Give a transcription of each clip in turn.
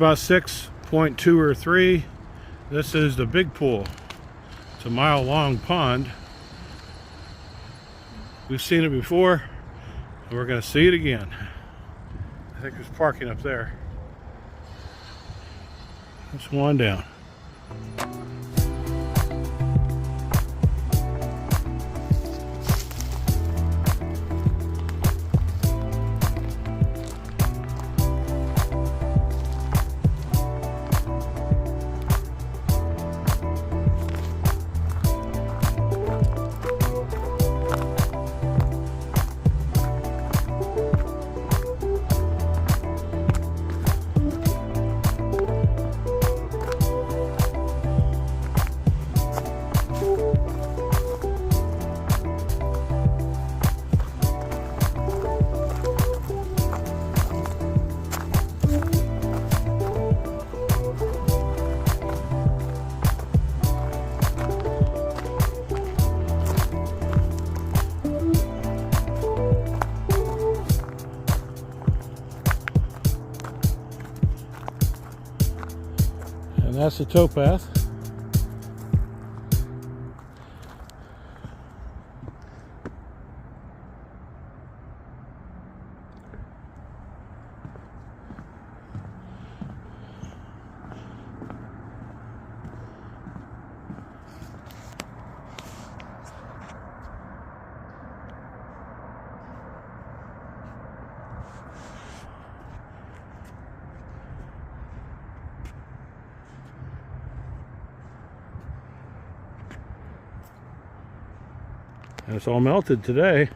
about 6.2 or 3. This is the big pool. It's a mile-long pond. We've seen it before, and we're going to see it again. I think there's parking up there. Let's go on down. And that's the towpath. And it's all melted today.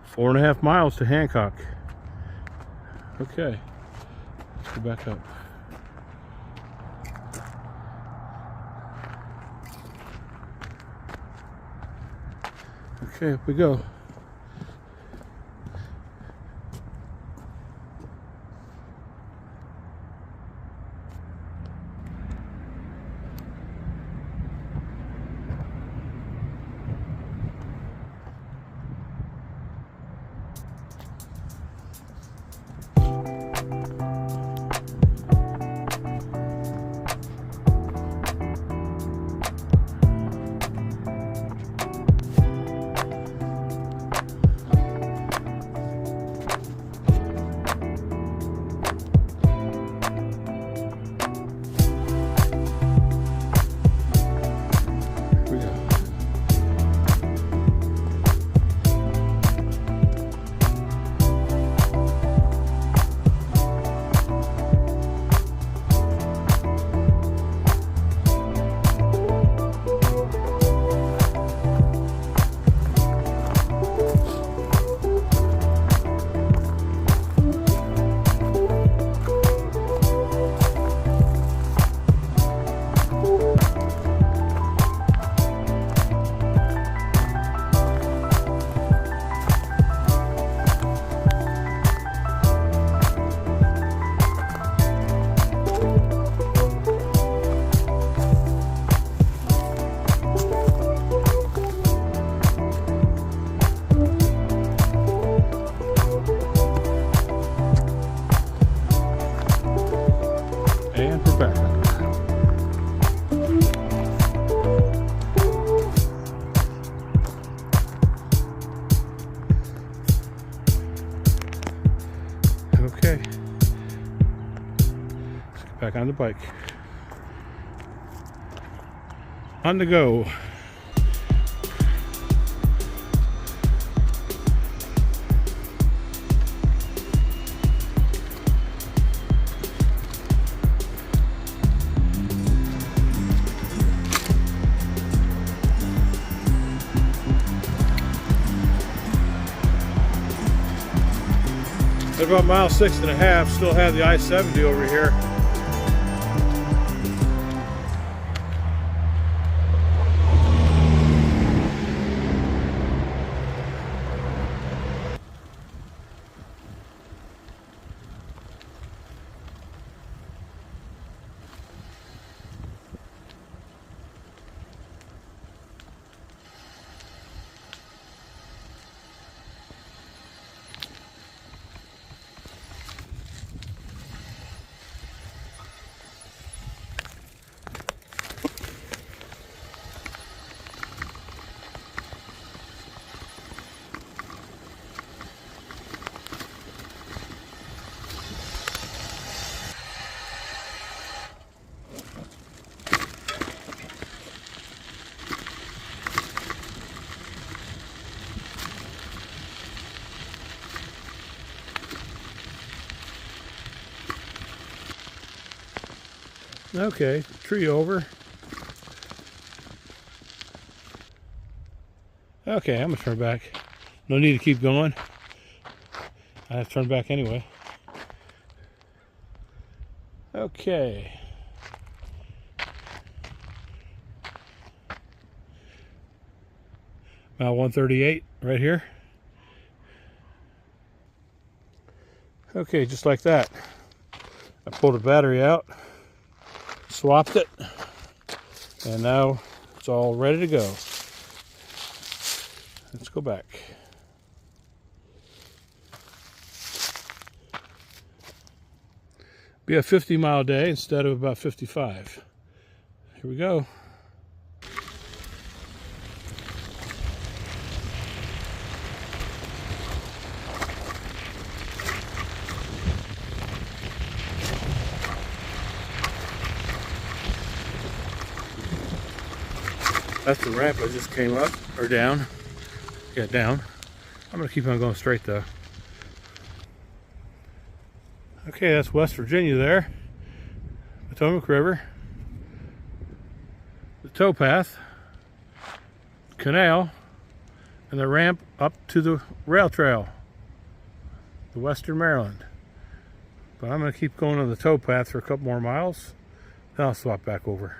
Four and a half miles to Hancock. Okay, let's go back up. Okay, up we go. Okay, let's get back on the bike. On the go. At about mile 6.5, still have the I-70 over here. Okay, tree over. Okay, I'm gonna turn back. No need to keep going. I have to turn back anyway. Okay. Mile 138 right here. Okay, just like that. I pulled the battery out, swapped it, and now it's all ready to go. Let's go back. Be a 50-mile day instead of about 55. Here we go. That's the ramp I just came up, or down. Yeah, down. I'm gonna keep on going straight though. Okay, that's West Virginia there. Potomac River. The towpath. Canal. And the ramp up to the rail trail. The Western Maryland. But I'm gonna keep going on the towpath for a couple more miles. Then I'll swap back over.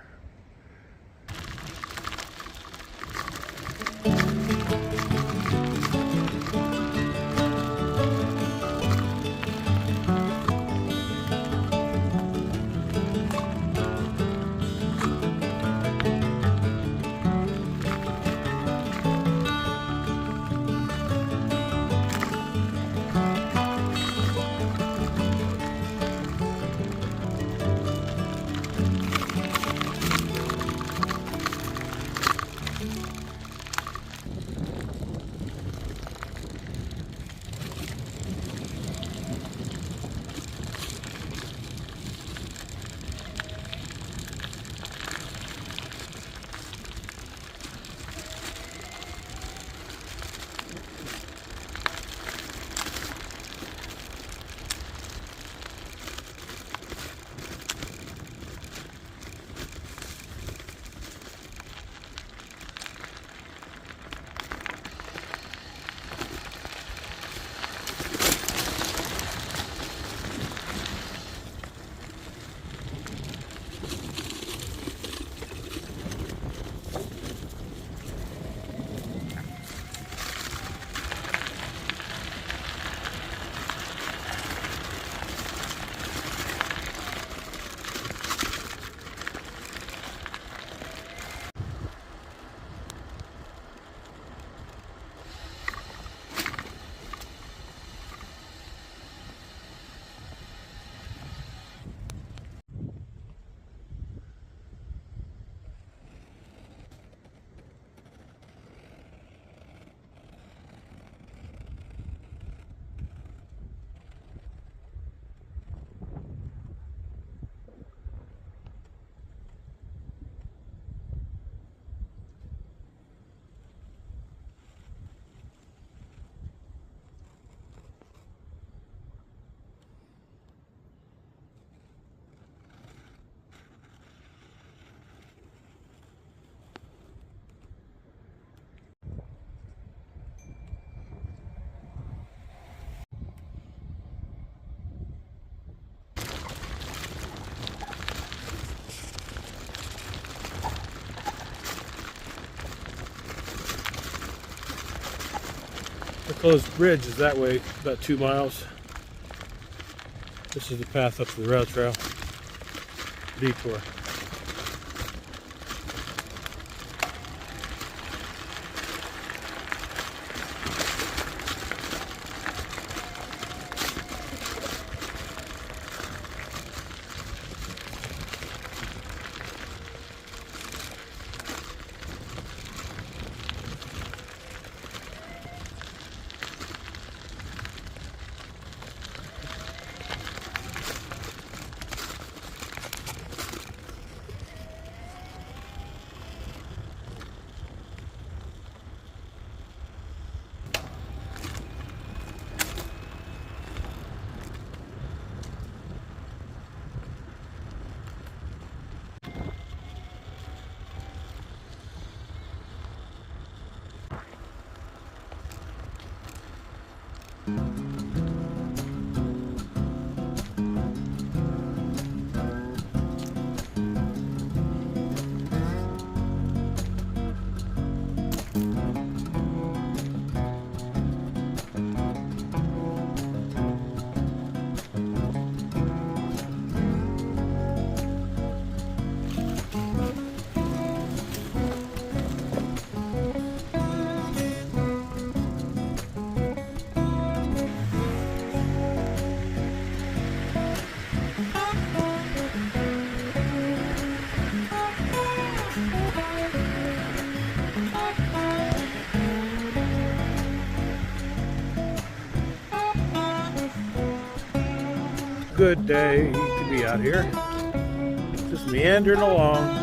The closed bridge is that way, about 2 miles. This is the path up to the rail trail. Detour. Good day to be out here, just meandering along.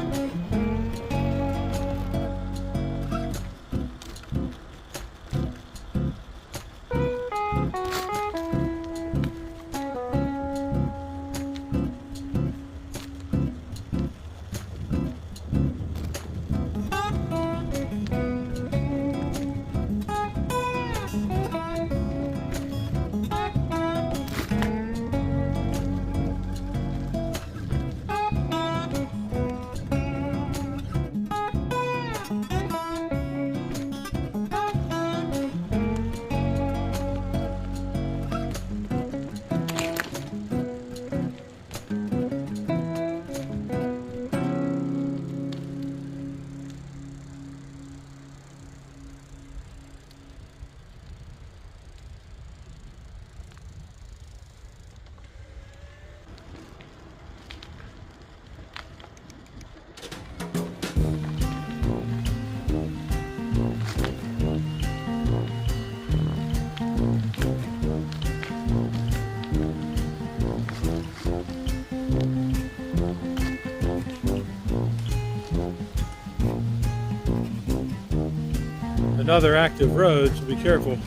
Another active road, so be careful.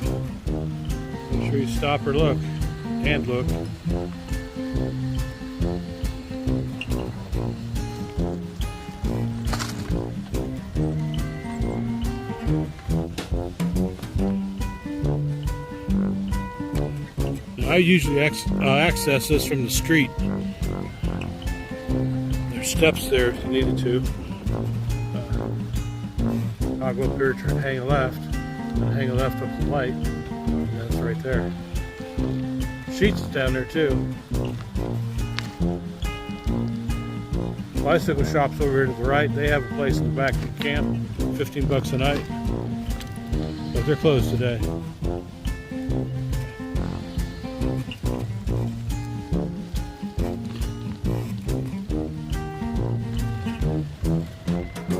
Make sure you stop or look, and look. Now, I usually access this from the street. There's steps there if you needed to. I'll go up here, try to hang a left, and hang a left up the light, and that's right there. Sheets down there too. Bicycle shops over here to the right, they have a place in the back to camp, 15 bucks a night, but they're closed today.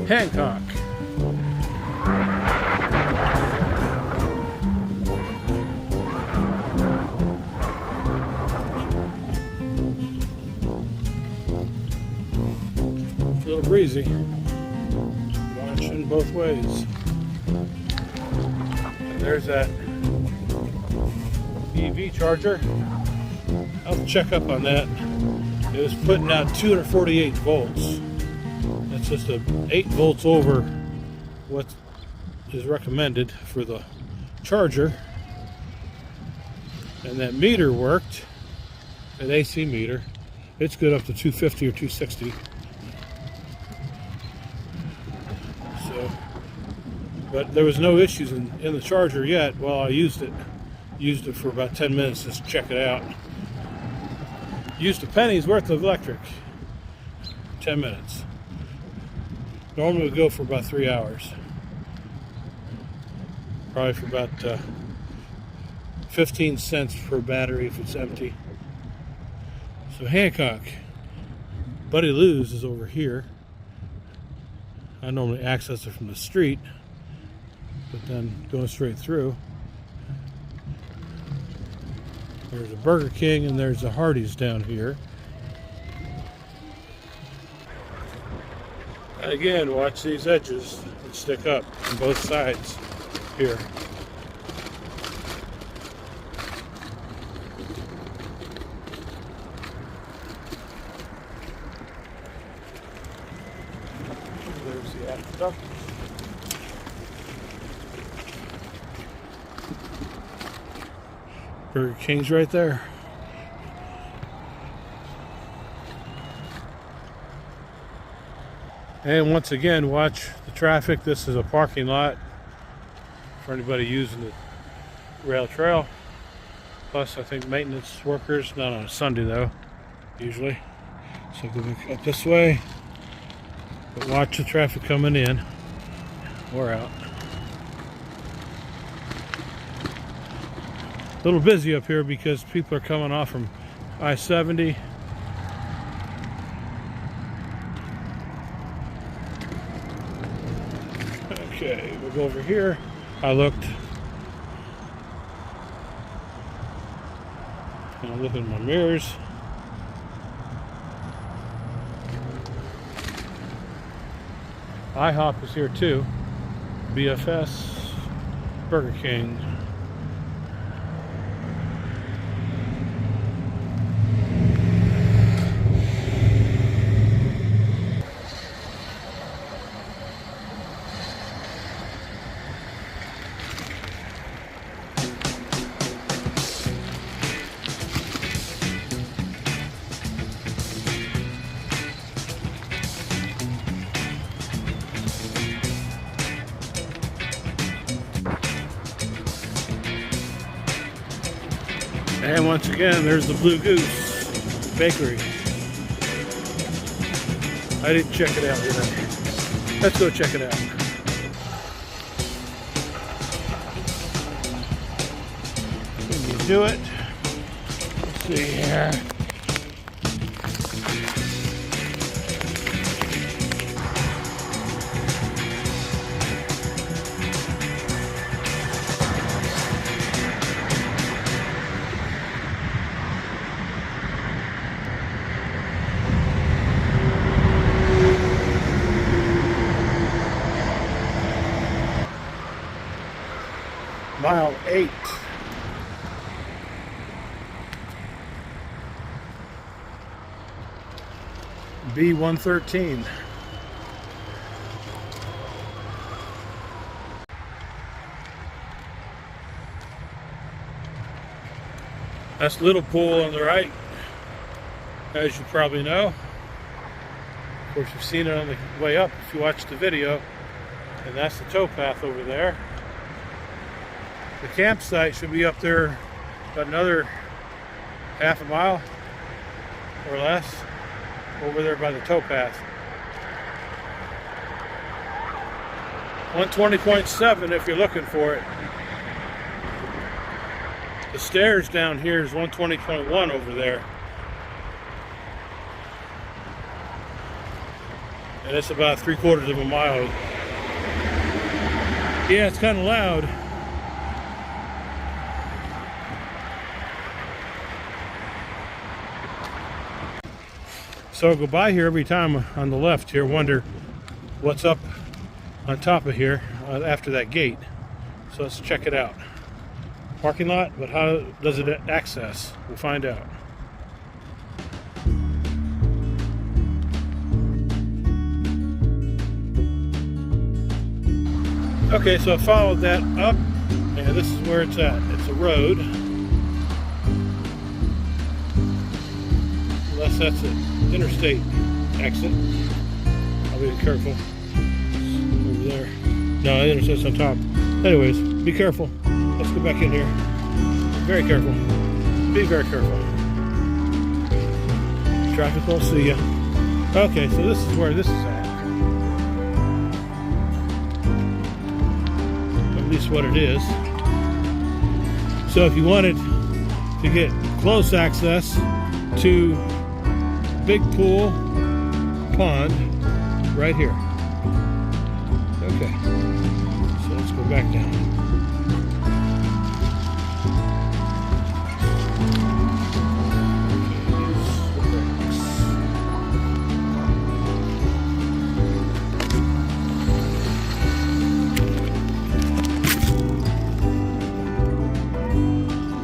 Hancock. A little breezy. Watching both ways. And there's that EV charger. I'll check up on that. It was putting out 248 volts. That's just 8 volts over what is recommended for the charger. And that meter worked, an AC meter. It's good up to 250 or 260. So, but there was no issues in the charger yet while I used it. Used it for about 10 minutes just to check it out. Used a penny's worth of electric. 10 minutes. Normally would go for about 3 hours. Probably for about 15 cents per battery if it's empty. So Hancock. Buddy Lou's is over here. I normally access it from the street, but then going straight through. There's a Burger King and there's a Hardee's down here. Again, watch these edges that stick up on both sides here. There's the aqueduct. Burger King's right there. And once again, watch the traffic. This is a parking lot for anybody using the rail trail. Plus, I think maintenance workers, not on a Sunday though, usually. So go up this way, but watch the traffic coming in or out. A little busy up here because people are coming off from I-70. Okay, we'll go over here. I looked. And I'm looking in my mirrors. IHOP is here too. BFS, Burger King. And once again, there's the Blue Goose Bakery. I didn't check it out yet. Let's go check it out. Can you do it? Let's see here. Mile 8. B113. That's Little Pool on the right, as you probably know. Of course, you've seen it on the way up if you watched the video. And that's the towpath over there. The campsite should be up there about another half a mile or less over there by the towpath. 120.7 if you're looking for it. The stairs down here is 120.1 over there. And it's about 3/4 of a mile. Yeah, it's kind of loud. So I go by here every time on the left here, wonder what's up on top of here after that gate. So let's check it out. Parking lot, but how does it access? We'll find out. Okay, so I followed that up, and this is where it's at. It's a road. Unless that's an interstate exit. I'll be careful. Over there. No, the interstate's on top. Anyways, be careful. Let's go back in here. Very careful. Be very careful. Traffic will see you. Okay, so this is where this is at. At least what it is. So if you wanted to get close access to Big Pool Pond right here. Okay, so let's go back down.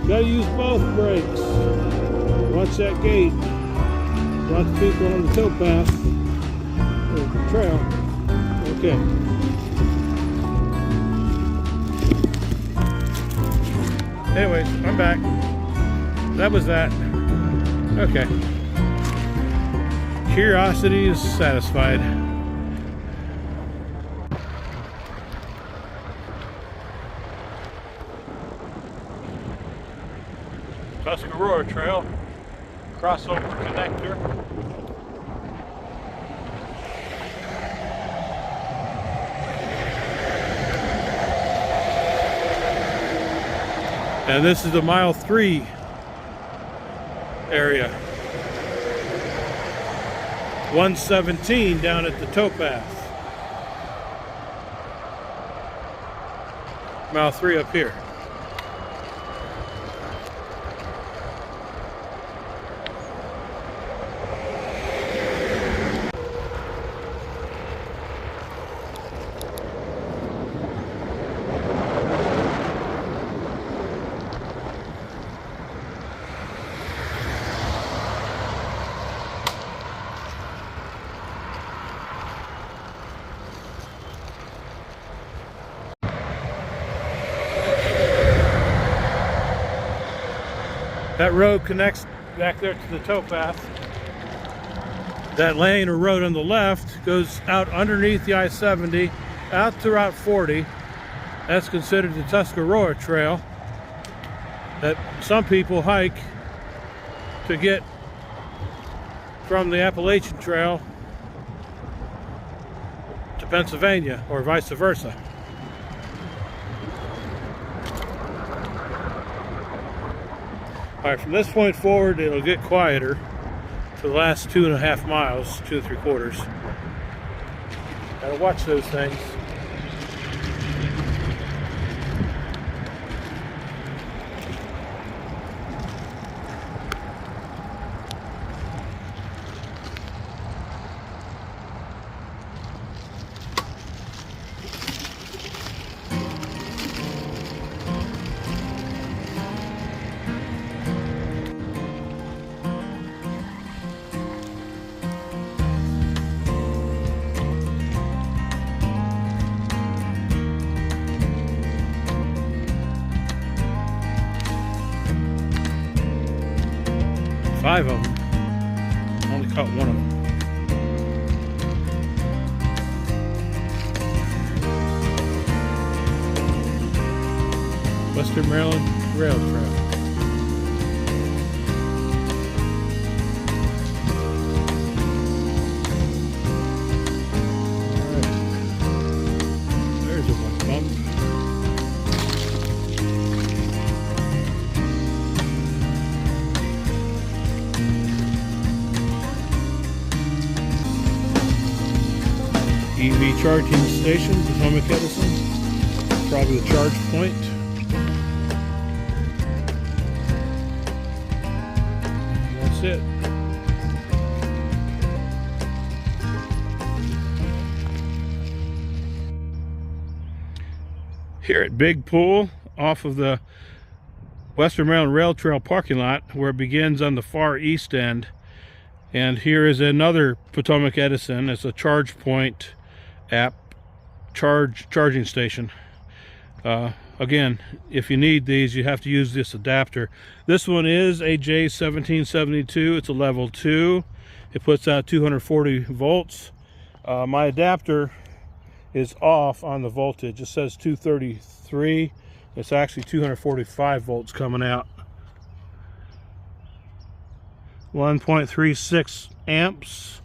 Gotta use both brakes. Watch that gate. Lots of people on the towpath, or the trail. Okay. Anyways, I'm back. that was that. Okay. Curiosity is satisfied. Tuscarora Trail, crossover connector. And this is the mile 3 area. 117 down at the towpath. Mile 3 up here. That road connects back there to the towpath. That lane or road on the left goes out underneath the I-70 out to Route 40. That's considered the Tuscarora Trail that some people hike to get from the Appalachian Trail to Pennsylvania, or vice versa. All right, from this point forward, it'll get quieter for the last 2.5 miles, 2 3/4. Gotta watch those things. Five of them. Only caught one of them. Western Maryland Rail Trail. Alright. There's a bump. EV charging station, Potomac Edison, probably the charge point. That's it. Here at Big Pool, off of the Western Maryland Rail Trail parking lot, where it begins on the far east end. And here is another Potomac Edison. It's a charge point app charging station. Again, if you need these, you have to use this adapter. This one is a J1772. It's a level 2. It puts out 240 volts. My adapter is off on the voltage. It says 233. It's actually 245 volts coming out. 1.36 amps.